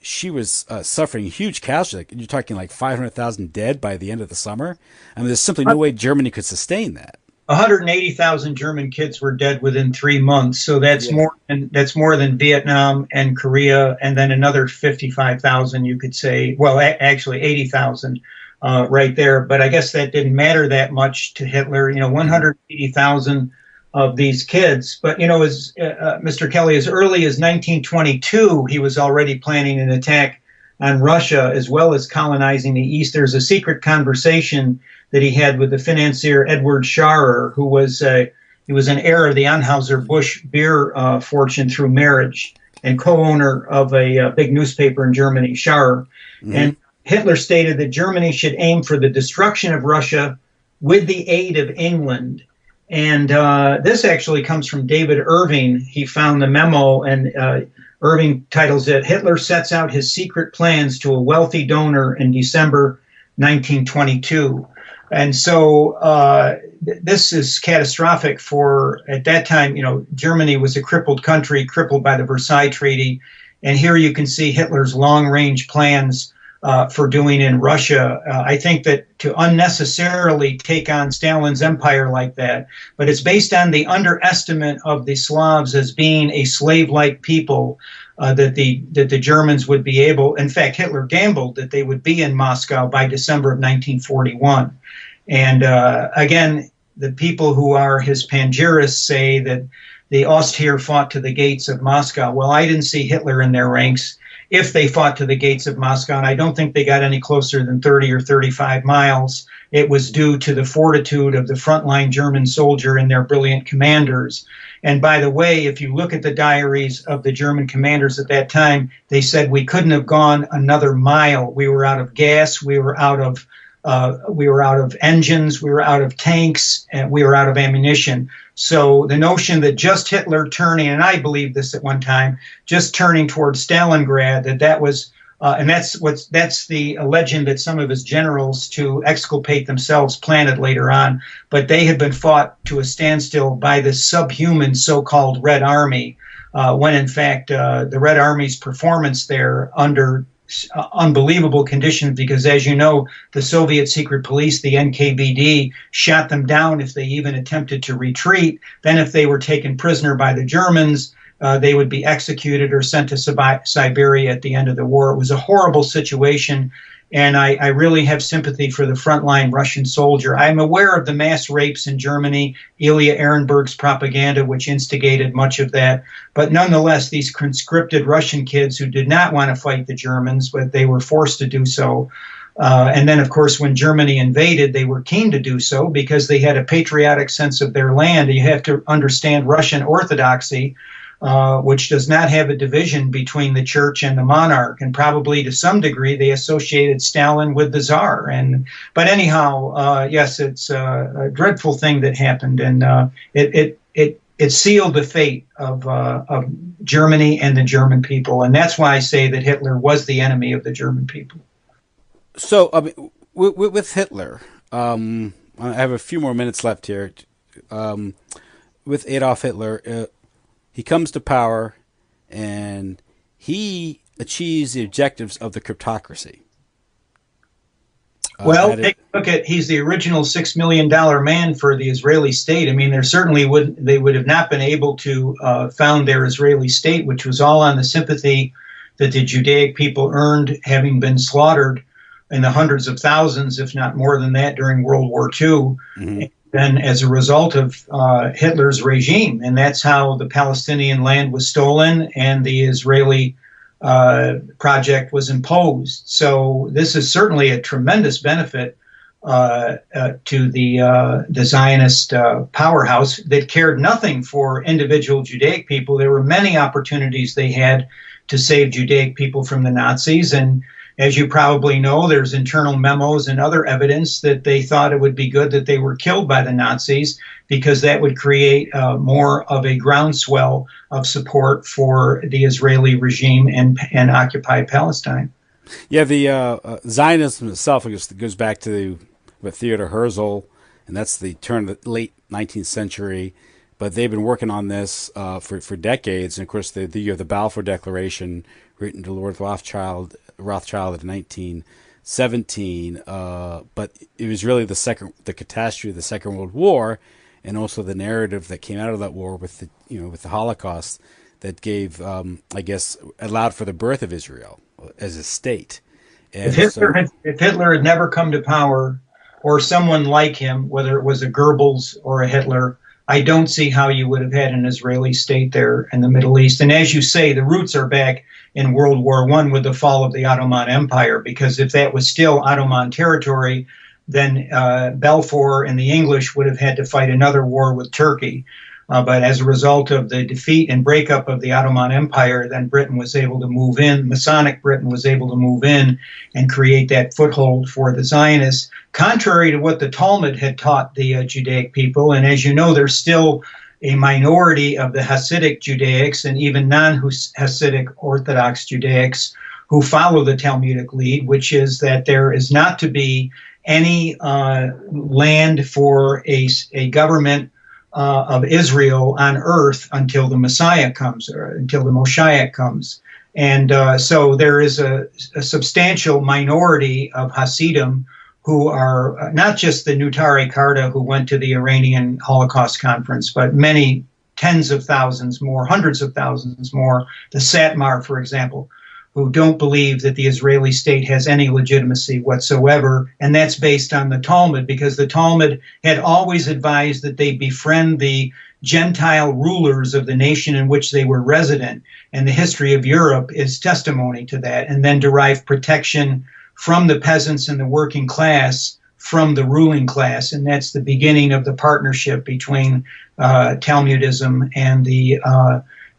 she was suffering huge casualties. You're talking like 500,000 dead by the end of the summer. I mean, there's simply no way Germany could sustain that. 180,000 German kids were dead within 3 months. So that's more than Vietnam and Korea, and then another 55,000, you could say. Well, actually 80,000 right there. But I guess that didn't matter that much to Hitler. 180,000 of these kids. But, as Mr. Kelly, as early as 1922, he was already planning an attack on Russia as well as colonizing the East. There's a secret conversation that he had with the financier Edward Scharrer, who was an heir of the Anheuser-Busch beer fortune through marriage and co-owner of a big newspaper in Germany, Scharrer. Mm-hmm. And Hitler stated that Germany should aim for the destruction of Russia with the aid of England. And this actually comes from David Irving. He found the memo, and Irving titles it, "Hitler Sets Out His Secret Plans to a Wealthy Donor in December 1922. And so this is catastrophic for, at that time, Germany was a crippled country, crippled by the Versailles Treaty. And here you can see Hitler's long-range plans for doing in Russia. I think that to unnecessarily take on Stalin's empire like that, but it's based on the underestimate of the Slavs as being a slave-like people, that the Germans would be able, in fact, Hitler gambled that they would be in Moscow by December of 1941. And again, the people who are his panegyrists say that the Ostheer fought to the gates of Moscow. Well, I didn't see Hitler in their ranks if they fought to the gates of Moscow, and I don't think they got any closer than 30 or 35 miles. It was due to the fortitude of the frontline German soldier and their brilliant commanders. And by the way, if you look at the diaries of the German commanders at that time, they said we couldn't have gone another mile. We were out of gas, we were out of engines, we were out of tanks, and we were out of ammunition. So the notion that just Hitler turning, and I believe this at one time, just turning towards Stalingrad, that was, and that's the legend that some of his generals, to exculpate themselves, planted later on. But they had been fought to a standstill by this subhuman so-called Red Army, when in fact the Red Army's performance there under unbelievable conditions, because as you know, the Soviet secret police, the NKVD, shot them down if they even attempted to retreat. Then if they were taken prisoner by the Germans, they would be executed or sent to Siberia at the end of the war. It was a horrible situation, and I really have sympathy for the frontline Russian soldier. I'm aware of the mass rapes in Germany, Ilya Ehrenberg's propaganda, which instigated much of that. But nonetheless, these conscripted Russian kids who did not want to fight the Germans, but they were forced to do so. And then, of course, when Germany invaded, they were keen to do so because they had a patriotic sense of their land. You have to understand Russian Orthodoxy, which does not have a division between the church and the monarch, and probably to some degree they associated Stalin with the Tsar. But anyhow, yes, it's a dreadful thing that happened, and it sealed the fate of Germany and the German people, and that's why I say that Hitler was the enemy of the German people. So, I mean, with Hitler, I have a few more minutes left here. With Adolf Hitler, he comes to power, and he achieves the objectives of the kleptocracy. Well, take a look at, he's the original $6 million man for the Israeli state. I mean, they would have not been able to found their Israeli state, which was all on the sympathy that the Judaic people earned, having been slaughtered in the hundreds of thousands, if not more than that, during World War II. Mm-hmm. And as a result of Hitler's regime. And that's how the Palestinian land was stolen and the Israeli project was imposed. So this is certainly a tremendous benefit to the Zionist powerhouse that cared nothing for individual Judaic people. There were many opportunities they had to save Judaic people from the Nazis, and as you probably know, there's internal memos and other evidence that they thought it would be good that they were killed by the Nazis, because that would create more of a groundswell of support for the Israeli regime and occupied Palestine. Yeah, the Zionism itself, I guess, goes back to Theodor Herzl, and that's the turn of the late 19th century. But they've been working on this for decades. And of course, you have the Balfour Declaration, written to Lord Rothschild in 1917. But it was really the catastrophe of the Second World War, and also the narrative that came out of that war with the Holocaust, that gave, I guess, allowed for the birth of Israel as a state. And if Hitler had never come to power, or someone like him, whether it was a Goebbels or a Hitler, I don't see how you would have had an Israeli state there in the Middle East. And as you say, the roots are back in World War I with the fall of the Ottoman Empire, because if that was still Ottoman territory, then Balfour and the English would have had to fight another war with Turkey. But as a result of the defeat and breakup of the Ottoman Empire, then Britain was able to move in, Masonic Britain was able to move in and create that foothold for the Zionists, contrary to what the Talmud had taught the Judaic people. And as you know, there's still a minority of the Hasidic Judaics and even non-Hasidic Orthodox Judaics who follow the Talmudic lead, which is that there is not to be any land for a government of Israel on earth until the Messiah comes, or until the Moshiach comes. And so there is a substantial minority of Hasidim who are not just the Nutari Karta who went to the Iranian Holocaust Conference, but many tens of thousands more, hundreds of thousands more, the Satmar, for example, who don't believe that the Israeli state has any legitimacy whatsoever. And that's based on the Talmud, because the Talmud had always advised that they befriend the Gentile rulers of the nation in which they were resident. And the history of Europe is testimony to that, and then derive protection from the peasants and the working class from the ruling class. And that's the beginning of the partnership between Talmudism and the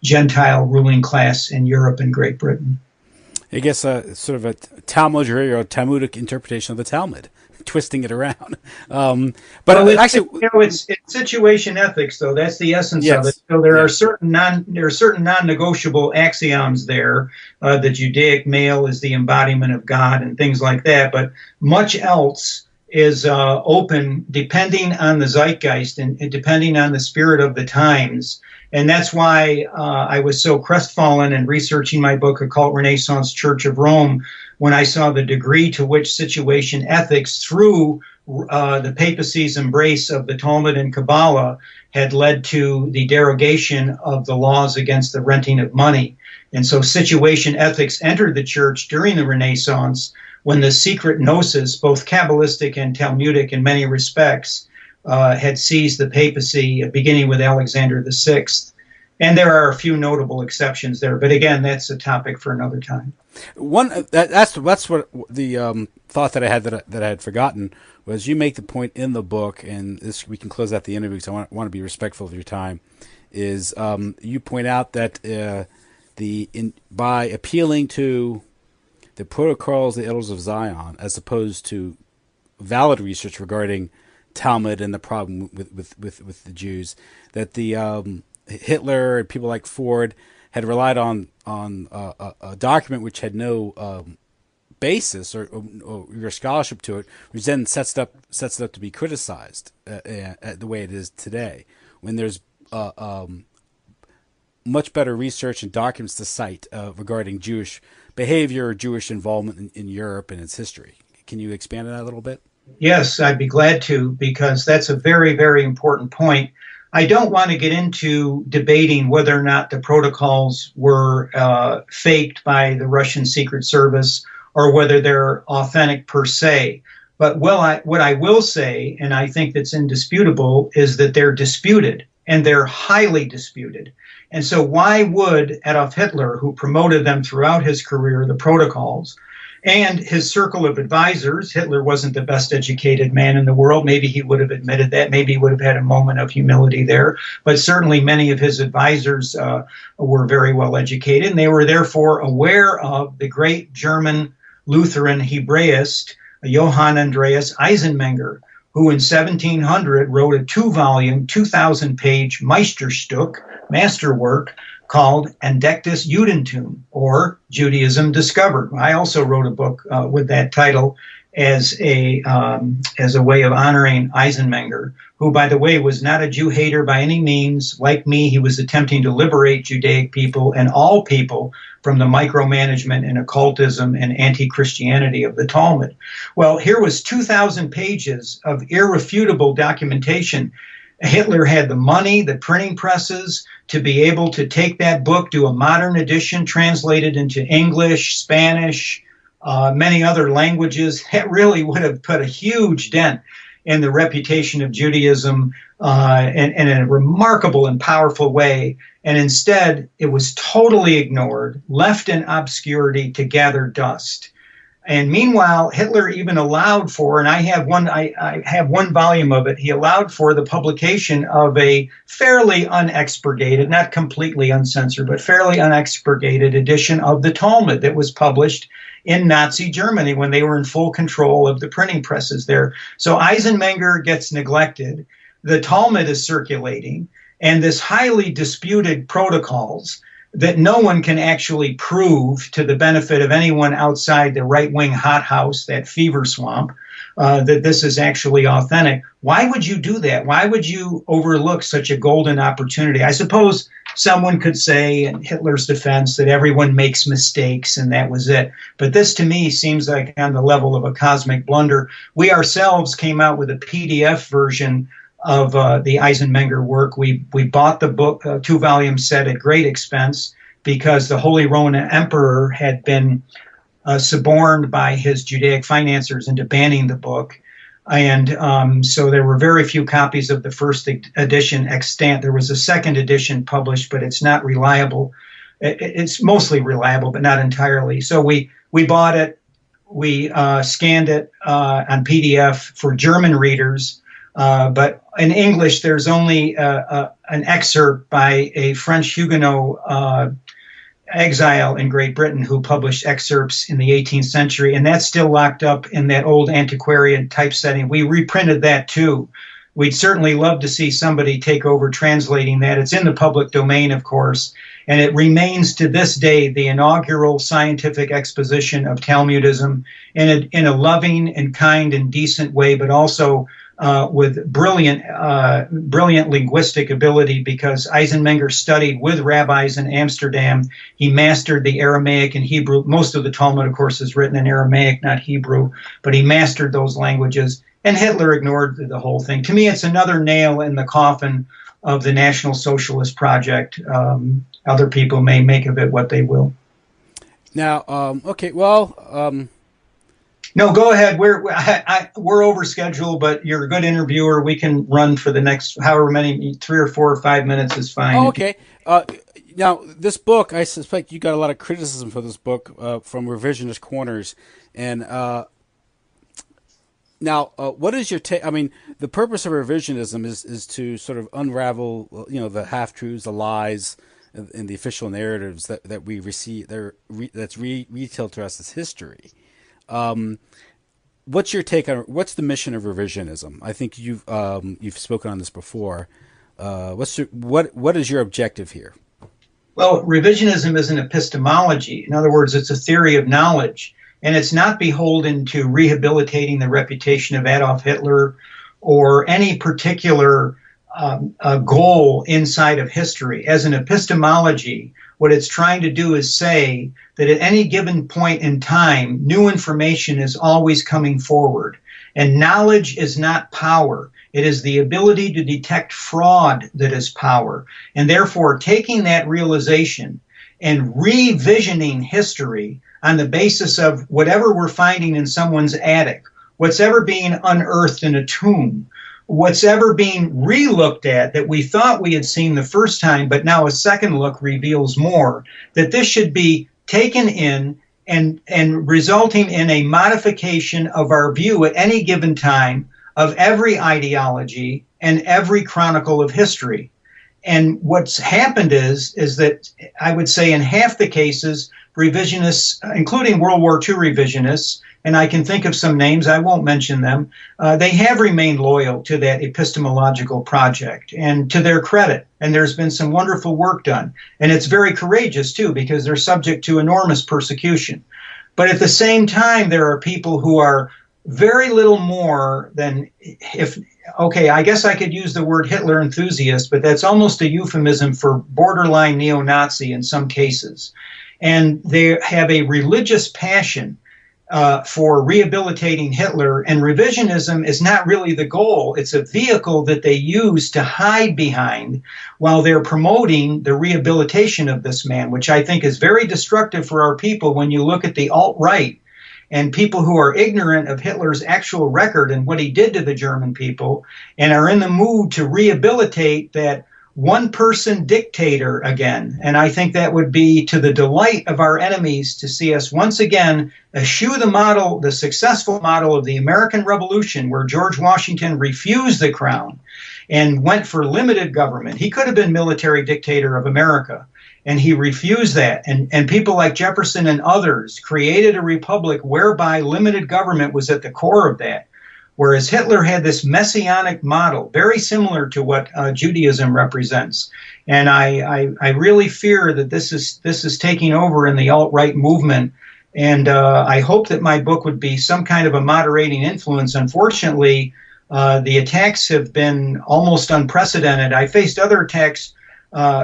Gentile ruling class in Europe and Great Britain. I guess sort of a Talmud or a Talmudic interpretation of the Talmud, twisting it around. It's situation ethics, though. That's the essence of it. So there are certain non-negotiable axioms there. The Judaic male is the embodiment of God and things like that. But much else is open, depending on the zeitgeist and depending on the spirit of the times. And that's why I was so crestfallen in researching my book, Occult Renaissance Church of Rome, when I saw the degree to which situation ethics through the papacy's embrace of the Talmud and Kabbalah had led to the derogation of the laws against the renting of money. And so situation ethics entered the church during the Renaissance, when the secret gnosis, both Kabbalistic and Talmudic in many respects, had seized the papacy, beginning with Alexander VI. And there are a few notable exceptions there, but again, that's a topic for another time. That's what the thought that I had that I had forgotten was, you make the point in the book, and this we can close out the interview because I want to be respectful of your time. Is you point out that by appealing to the protocols of the Elders of Zion, as opposed to valid research regarding Talmud and the problem with the Jews, that the Hitler and people like Ford had relied on a document which had no basis or scholarship to it, which then sets it up to be criticized the way it is today, when there's much better research and documents to cite regarding Jewish behavior or Jewish involvement in Europe and its history. Can you expand on that a little bit? Yes, I'd be glad to, because that's a very, very important point. I don't want to get into debating whether or not the protocols were faked by the Russian Secret Service or whether they're authentic per se. But what I will say, and I think that's indisputable, is that they're disputed. and they're highly disputed. And so why would Adolf Hitler, who promoted them throughout his career, the protocols, and his circle of advisors — Hitler wasn't the best educated man in the world. Maybe he would have admitted that. Maybe he would have had a moment of humility there. But certainly many of his advisors were very well educated, and they were therefore aware of the great German Lutheran Hebraist, Johann Andreas Eisenmenger, who in 1700 wrote a 2-volume, 2,000-page Meisterstück, masterwork, called Entdecktes Judentum, or Judaism Discovered. I also wrote a book with that title as a way of honoring Eisenmenger, who, by the way, was not a Jew hater by any means. Like me, he was attempting to liberate Judaic people and all people from the micromanagement and occultism and anti-Christianity of the Talmud. Well, here was 2,000 pages of irrefutable documentation. Hitler had the money, the printing presses, to be able to take that book, do a modern edition, translate it into English, Spanish, many other languages. It really would have put a huge dent in the reputation of Judaism in a remarkable and powerful way. And instead, it was totally ignored, left in obscurity to gather dust. And meanwhile, Hitler even allowed for, and I have one volume of it, he allowed for the publication of a fairly unexpurgated, not completely uncensored, but fairly unexpurgated edition of the Talmud that was published in Nazi Germany when they were in full control of the printing presses there. So Eisenmenger gets neglected, the Talmud is circulating, and this highly disputed protocols that no one can actually prove to the benefit of anyone outside the right-wing hothouse, that fever swamp, that this is actually authentic. Why would you do that? Why would you overlook such a golden opportunity? I suppose someone could say, in Hitler's defense, that everyone makes mistakes and that was it. But this, to me, seems like on the level of a cosmic blunder. We ourselves came out with a PDF version of the Eisenmenger work. We bought the book, 2-volume set, at great expense because the Holy Roman Emperor had been suborned by his Judaic financiers into banning the book. And so there were very few copies of the first edition extant. There was a second edition published, but it's not reliable. It's mostly reliable, but not entirely. So we bought it. We scanned it on PDF for German readers. But in English, there's only an excerpt by a French Huguenot exile in Great Britain who published excerpts in the 18th century, and that's still locked up in that old antiquarian typesetting. We reprinted that too. We'd certainly love to see somebody take over translating that. It's in the public domain, of course, and it remains to this day the inaugural scientific exposition of Talmudism in a loving and kind and decent way, but also with brilliant linguistic ability, because Eisenmenger studied with rabbis in Amsterdam. He mastered the Aramaic and Hebrew. Most of the Talmud, of course, is written in Aramaic, not Hebrew, but he mastered those languages. And Hitler ignored the whole thing. To me, it's another nail in the coffin of the National Socialist Project. Other people may make of it what they will. Now, okay, well... No, go ahead. We're over schedule, but you're a good interviewer. We can run for the next however many, 3 or 4 or 5 minutes is fine. Oh, okay. Now, this book, I suspect you got a lot of criticism for this book from revisionist corners. And now, what is your take? I mean, the purpose of revisionism is to sort of unravel, the half-truths, the lies, and the official narratives that we receive. That's retailed to us as history. What's your take on what's the mission of revisionism? I think you've spoken on this before. What is your objective here? Well, revisionism is an epistemology. In other words, it's a theory of knowledge, and it's not beholden to rehabilitating the reputation of Adolf Hitler or any particular goal inside of history. As an epistemology, what it's trying to do is say that at any given point in time, new information is always coming forward. And knowledge is not power. It is the ability to detect fraud that is power. And therefore, taking that realization and revisioning history on the basis of whatever we're finding in someone's attic, what's ever being unearthed in a tomb, what's ever being re-looked at that we thought we had seen the first time, but now a second look reveals more, that this should be taken in and resulting in a modification of our view at any given time of every ideology and every chronicle of history. And what's happened is that I would say in half the cases, revisionists, including World War II revisionists, and I can think of some names, I won't mention them, they have remained loyal to that epistemological project, and to their credit. And there's been some wonderful work done. And it's very courageous, too, because they're subject to enormous persecution. But at the same time, there are people who are very little more than, I guess I could use the word Hitler enthusiast, but that's almost a euphemism for borderline neo-Nazi in some cases. And they have a religious passion for rehabilitating Hitler, and revisionism is not really the goal. It's a vehicle that they use to hide behind while they're promoting the rehabilitation of this man, which I think is very destructive for our people when you look at the alt-right and people who are ignorant of Hitler's actual record and what he did to the German people and are in the mood to rehabilitate that one-person dictator again. And I think that would be to the delight of our enemies to see us once again eschew the model, the successful model of the American Revolution, where George Washington refused the crown and went for limited government. He could have been military dictator of America, and he refused that. And people like Jefferson and others created a republic whereby limited government was at the core of that. Whereas Hitler had this messianic model, very similar to what Judaism represents. And I really fear that this is taking over in the alt-right movement. And I hope that my book would be some kind of a moderating influence. Unfortunately, the attacks have been almost unprecedented. I faced other attacks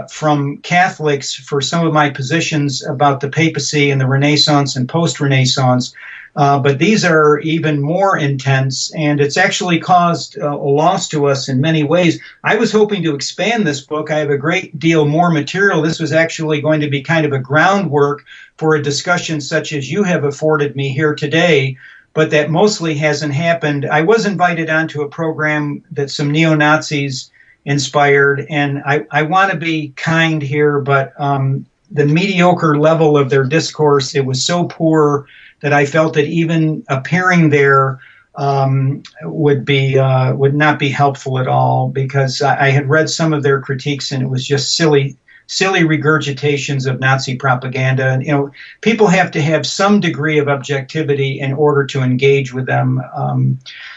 from Catholics for some of my positions about the papacy and the Renaissance and post-Renaissance. But these are even more intense, and it's actually caused a loss to us in many ways. I was hoping to expand this book. I have a great deal more material. This was actually going to be kind of a groundwork for a discussion such as you have afforded me here today, but that mostly hasn't happened. I was invited onto a program that some neo-Nazis inspired, and I want to be kind here, but the mediocre level of their discourse, it was so poor that I felt that even appearing there would not be helpful at all, because I had read some of their critiques and it was just silly regurgitations of Nazi propaganda. And people have to have some degree of objectivity in order to engage with them.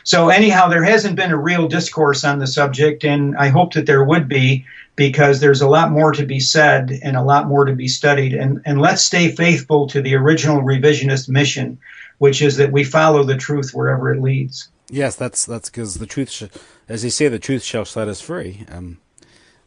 So anyhow, there hasn't been a real discourse on the subject, and I hope that there would be, because there's a lot more to be said and a lot more to be studied. And let's stay faithful to the original revisionist mission, which is that we follow the truth wherever it leads. Yes, that's because the truth, as they say, the truth shall set us free.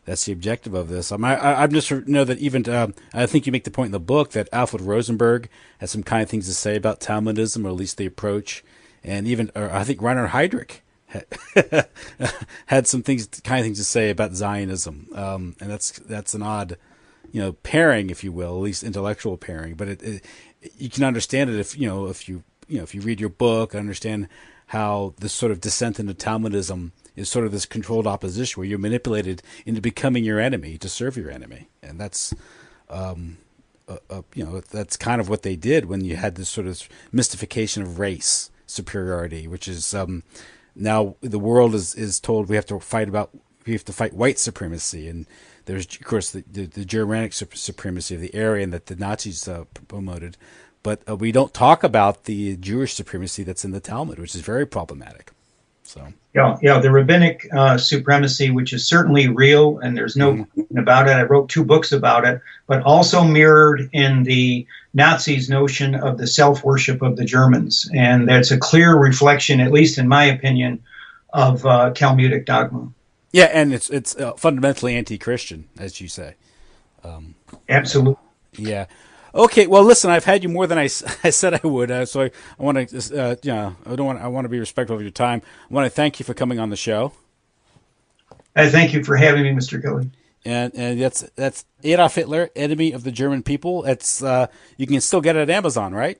That's the objective of this. I'm just know that even I think you make the point in the book that Alfred Rosenberg has some kind of things to say about Talmudism, or at least the approach, and even I think Reinhard Heydrich had some kind of things to say about Zionism, and that's an odd, pairing, if you will, at least intellectual pairing. But you can understand it if you read your book, understand how this sort of descent into Talmudism is sort of this controlled opposition where you're manipulated into becoming your enemy to serve your enemy, and that's that's kind of what they did when you had this sort of mystification of race superiority, which is now the world is told we have to fight white supremacy, and there's of course the Germanic supremacy of the Aryan that the Nazis promoted, but we don't talk about the Jewish supremacy that's in the Talmud, which is very problematic. So the rabbinic supremacy, which is certainly real, and there's no question about it. I wrote 2 books about it, but also mirrored in the Nazis' notion of the self-worship of the Germans, and that's a clear reflection, at least in my opinion, of Talmudic dogma. Yeah, and it's fundamentally anti-Christian, as you say. Absolutely. Yeah. Okay, well, listen, I've had you more than I said I would, so I want to, I want to be respectful of your time. I want to thank you for coming on the show. Thank you for having me, Mr. Kelly. And that's Adolf Hitler, Enemy of the German People. It's you can still get it at Amazon, right?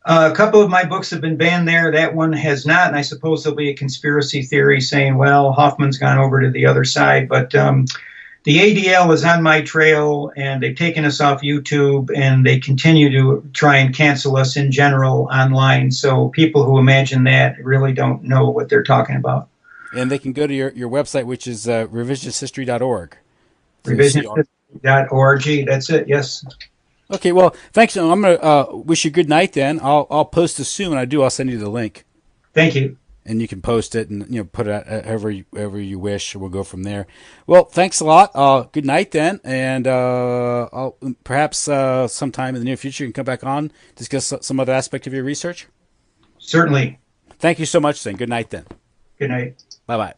A couple of my books have been banned there. That one has not, and I suppose there'll be a conspiracy theory saying, well, Hoffman's gone over to the other side. But the ADL is on my trail, and they've taken us off YouTube, and they continue to try and cancel us in general online. So people who imagine that really don't know what they're talking about. And they can go to your website, which is revisionisthistory.org. Revisionist.org. That's it. Yes. Okay, well, thanks. I'm going to wish you good night then. I'll post this soon. When I do, I'll send you the link. Thank you. And you can post it and put it however you wish. We'll go from there. Well, thanks a lot. Good night then. And I'll perhaps sometime in the near future you can come back on, discuss some other aspect of your research. Certainly. Thank you so much then. Good night then. Good night. Bye-bye.